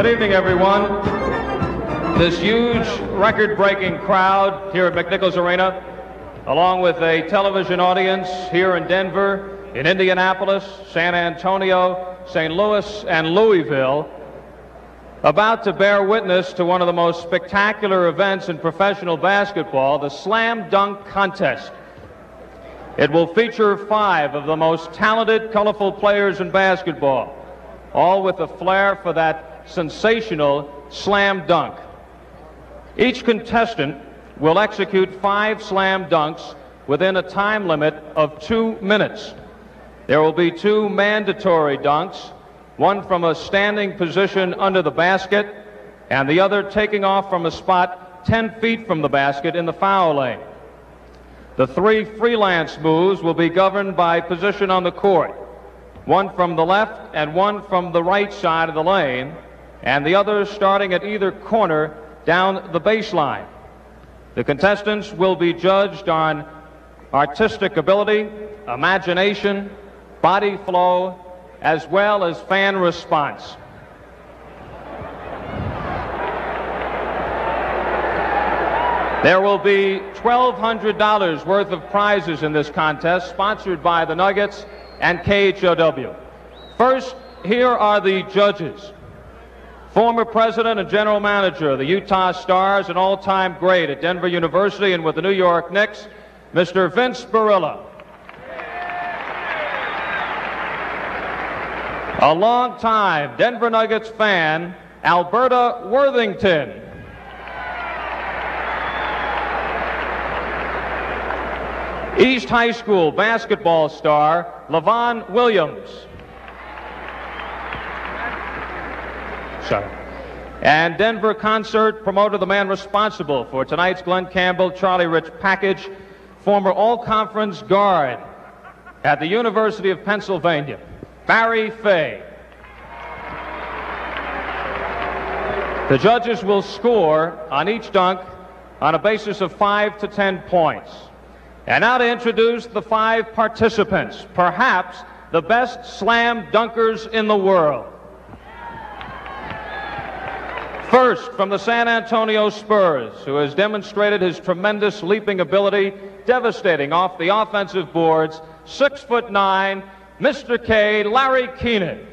Good evening, everyone. This huge record-breaking crowd here at McNichols Arena, along with a television audience here in Denver, in Indianapolis, San Antonio, St. Louis, and Louisville, about to bear witness to one of the most spectacular events in professional basketball, the Slam Dunk Contest. It will feature 5 of the most talented, colorful players in basketball, all with a flair for that sensational slam dunk. Each contestant will execute 5 slam dunks within a time limit of 2 minutes. There will be 2 mandatory dunks, one from a standing position under the basket and the other taking off from a spot 10 feet from the basket in the foul lane. The 3 freelance moves will be governed by position on the court, one from the left and one from the right side of the lane, and the other starting at either corner down the baseline. The contestants will be judged on artistic ability, imagination, body flow, as well as fan response. There will be $1,200 worth of prizes in this contest, sponsored by the Nuggets and KHOW. First, here are the judges. Former president and general manager of the Utah Stars, an all-time great at Denver University and with the New York Knicks, Mr. Vince Barilla. A long-time Denver Nuggets fan, Alberta Worthington. East High School basketball star, LaVon Williams. And Denver concert promoter, the man responsible for tonight's Glenn Campbell, Charlie Rich package, former all-conference guard at the University of Pennsylvania, Barry Fay. The judges will score on each dunk on a basis of 5 to 10 points. And now to introduce the 5 participants, perhaps the best slam dunkers in the world. First, from the San Antonio Spurs, who has demonstrated his tremendous leaping ability, devastating off the offensive boards, 6'9", Mr. K, Larry Kenon.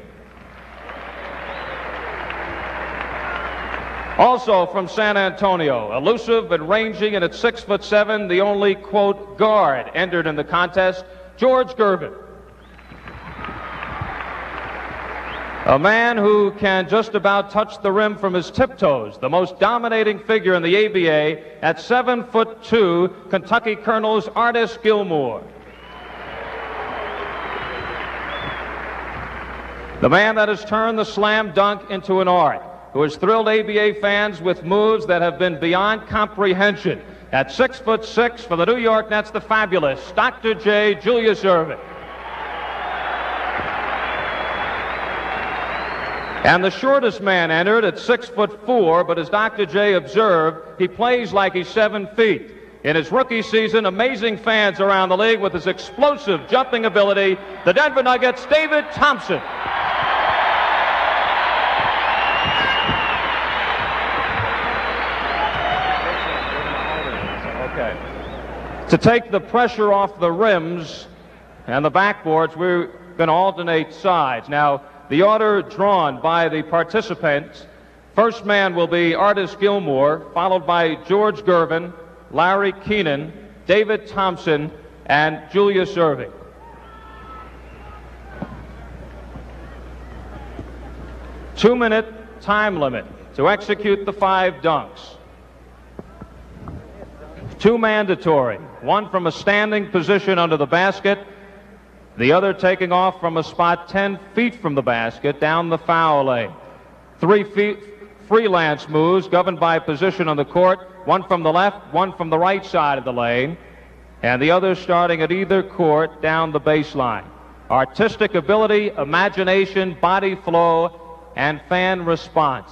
Also from San Antonio, elusive and ranging, and at 6'7", the only, quote, guard entered in the contest, George Gervin. A man who can just about touch the rim from his tiptoes, the most dominating figure in the ABA at 7'2", Kentucky Colonel's Artis Gilmore. The man that has turned the slam dunk into an art, who has thrilled ABA fans with moves that have been beyond comprehension. At 6'6", for the New York Nets, the fabulous Dr. J. Julius Erving. And the shortest man entered at 6'4", but as Dr. J observed, he plays like he's 7 feet. In his rookie season, amazing fans around the league with his explosive jumping ability, the Denver Nuggets, David Thompson. To take the pressure off the rims and the backboards, we're going to alternate sides. Now, the order drawn by the participants, first man will be Artis Gilmore, followed by George Gervin, Larry Kenon, David Thompson, and Julius Erving. Two-minute time limit to execute the 5 dunks. 2 mandatory, one from a standing position under the basket, the other taking off from a spot 10 feet from the basket down the foul lane. 3 freelance moves governed by position on the court, one from the left, one from the right side of the lane, and the other starting at either court down the baseline. Artistic ability, imagination, body flow, and fan response.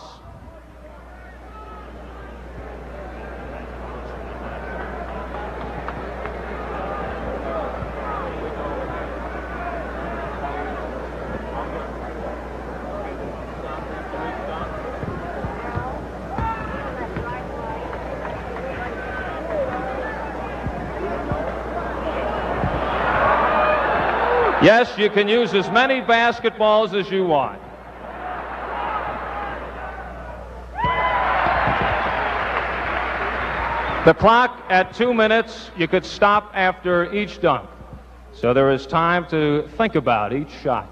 Yes, you can use as many basketballs as you want. The clock at 2 minutes, you could stop after each dunk. So there is time to think about each shot.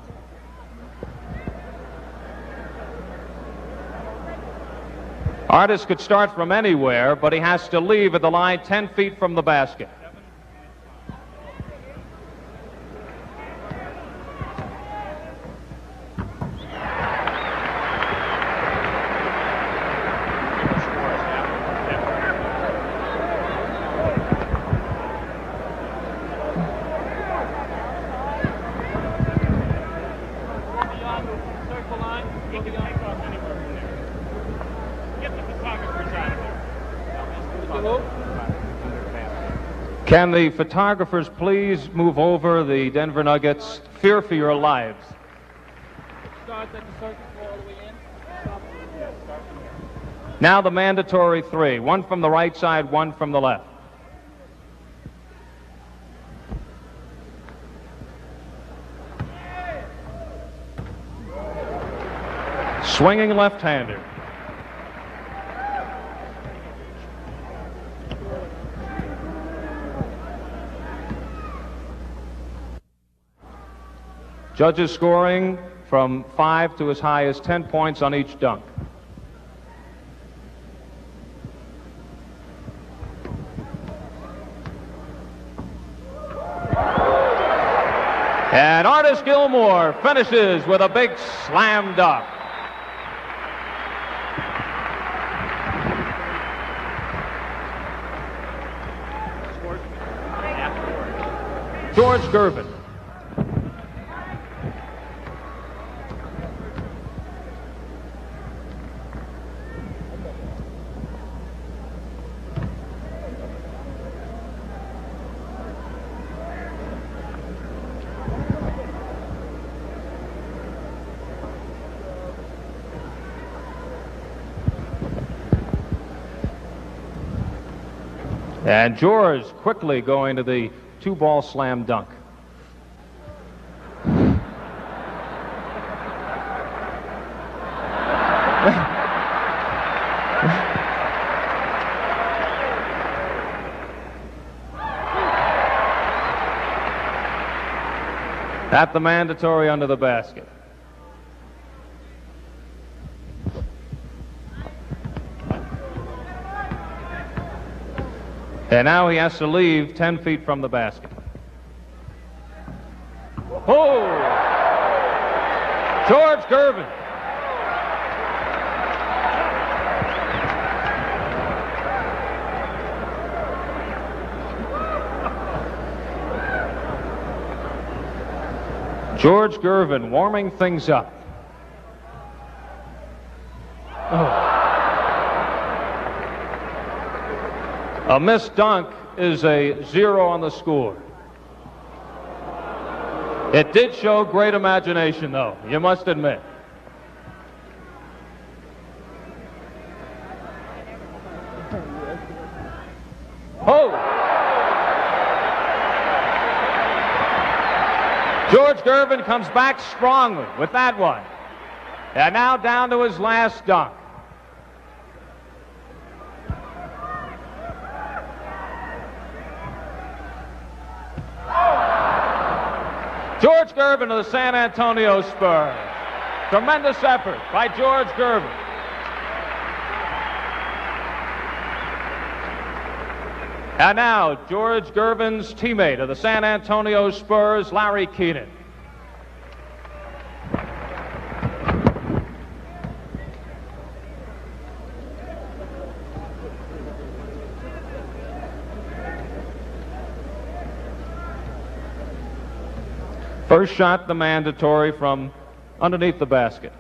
Artist could start from anywhere, but he has to leave at the line 10 feet from the basket. Can the photographers please move over the Denver Nuggets? Fear for your lives. Now the mandatory three, one from the right side, one from the left. Swinging left-hander. Judges scoring from 5 to as high as 10 points on each dunk. And Artis Gilmore finishes with a big slam dunk. George Gervin. And George quickly going to the two-ball slam dunk. At the mandatory under the basket. And now he has to leave 10 feet from the basket. Oh! George Gervin. George Gervin warming things up. Oh. A missed dunk is a 0 on the score. It did show great imagination, though, you must admit. Oh! George Gervin comes back strongly with that one. And now down to his last dunk. George Gervin of the San Antonio Spurs. Tremendous effort by George Gervin. And now, George Gervin's teammate of the San Antonio Spurs, Larry Kenon. First shot, the mandatory from underneath the basket.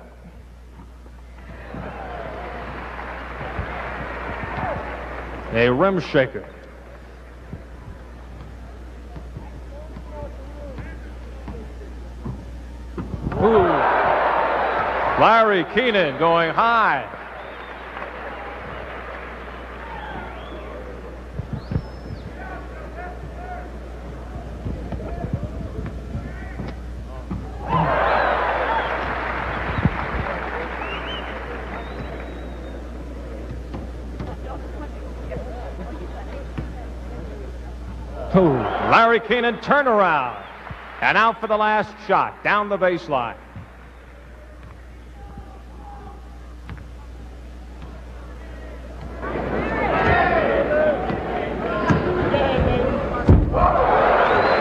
A rim shaker. Ooh. Larry Kenon going high. Larry Keenan turnaround. And out for the last shot, down the baseline.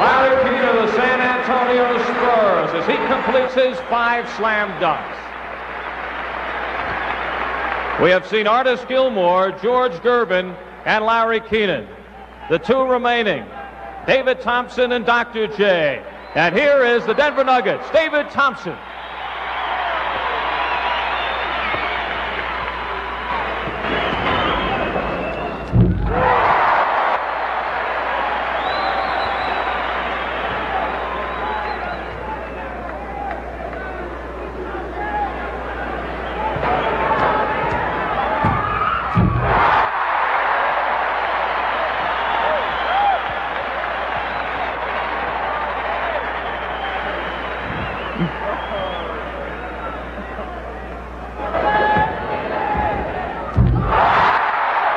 Larry Keenan of the San Antonio Spurs as he completes his 5 slam dunks. We have seen Artis Gilmore, George Gervin, and Larry Keenan. The 2 remaining, David Thompson and Dr. J. And here is the Denver Nuggets, David Thompson.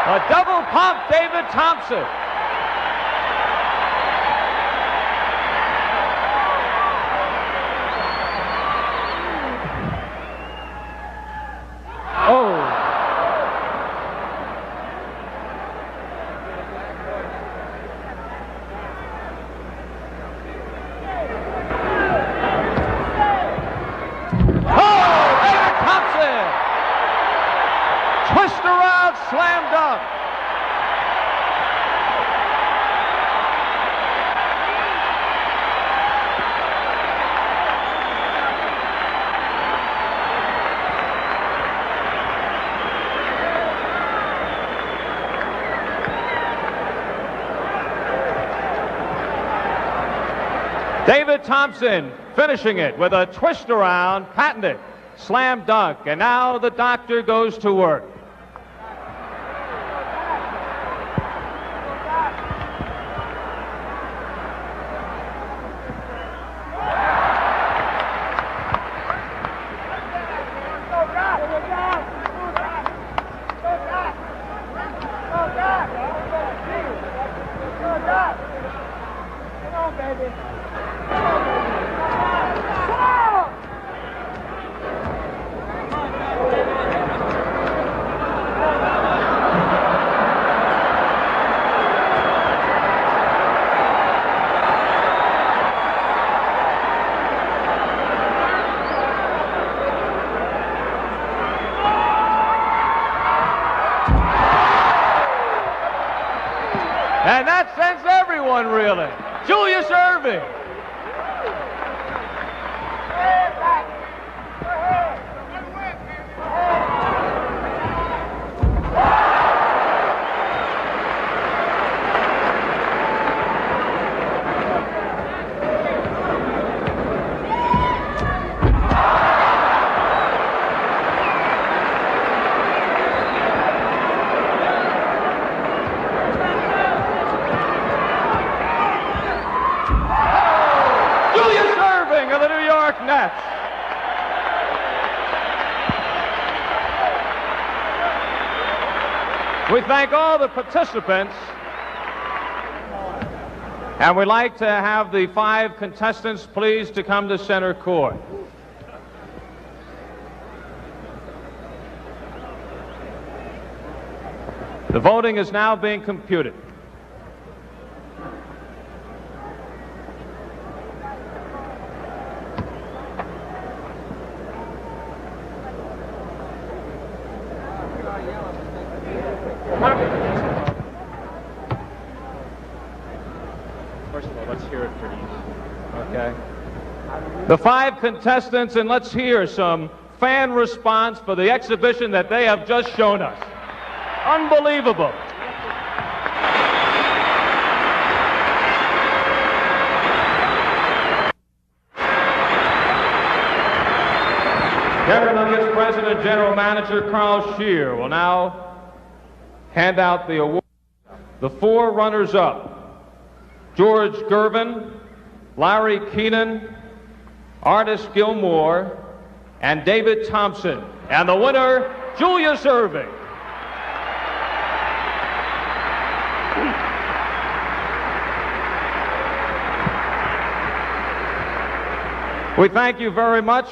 A double pump, David Thompson. Twist around, slam dunk. David Thompson finishing it with a twist around, patented slam dunk. And now the doctor goes to work. And that sends everyone reeling. Julius Erving. Of the New York Nets. We thank all the participants, and we'd like to have the 5 contestants pleased to come to center court. The voting is now being computed. First of all, let's hear it for these. Okay. The 5 contestants, and let's hear some fan response for the exhibition that they have just shown us. Unbelievable. Denver Nuggets President General Manager Carl Scheer will now hand out the award. The 4 runners-up: George Gervin, Larry Keenan, Artis Gilmore, and David Thompson. And the winner, Julius Erving. We thank you very much.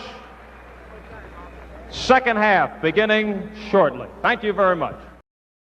Second half beginning shortly. Thank you very much.